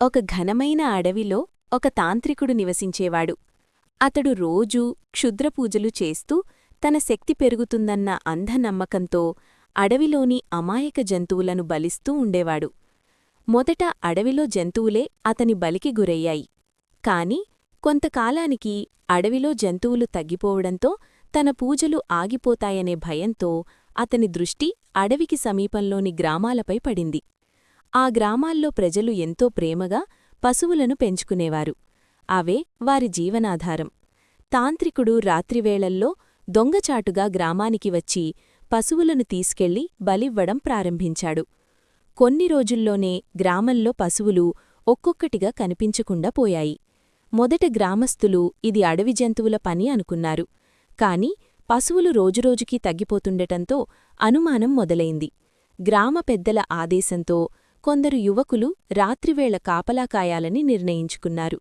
ఒక ఘనమైన అడవిలో ఒక తాంత్రికుడు నివసించేవాడు. అతడు రోజూ క్షుద్రపూజలు చేస్తూ తన శక్తి పెరుగుతుందన్న అంధనమ్మకంతో అడవిలోని అమాయక జంతువులను బలిస్తూ ఉండేవాడు. మొదట అడవిలో జంతువులే అతని బలికి గురయ్యాయి. కాని కొంతకాలానికి అడవిలో జంతువులు తగ్గిపోవడంతో తన పూజలు ఆగిపోతాయనే భయంతో అతని దృష్టి అడవికి సమీపంలోని గ్రామాలపై పడింది. ఆ గ్రామాల్లో ప్రజలు ఎంతో ప్రేమగా పశువులను పెంచుకునేవారు. అవే వారి జీవనాధారం. తాంత్రికుడు రాత్రివేళల్లో దొంగచాటుగా గ్రామానికి వచ్చి పశువులను తీసుకెళ్లి బలివ్వడం ప్రారంభించాడు. కొన్ని రోజుల్లోనే గ్రామంలో పశువులు ఒక్కొక్కటిగా కనిపించకుండా పోయాయి. మొదట గ్రామస్థులు ఇది అడవి జంతువుల పని అనుకున్నారు. కాని పశువులు రోజురోజుకీ తగ్గిపోతుండటంతో అనుమానం మొదలైంది. గ్రామ పెద్దల ఆదేశంతో కొందరు యువకులు రాత్రివేళ కాపలా కాయాలని నిర్ణయించుకున్నారు.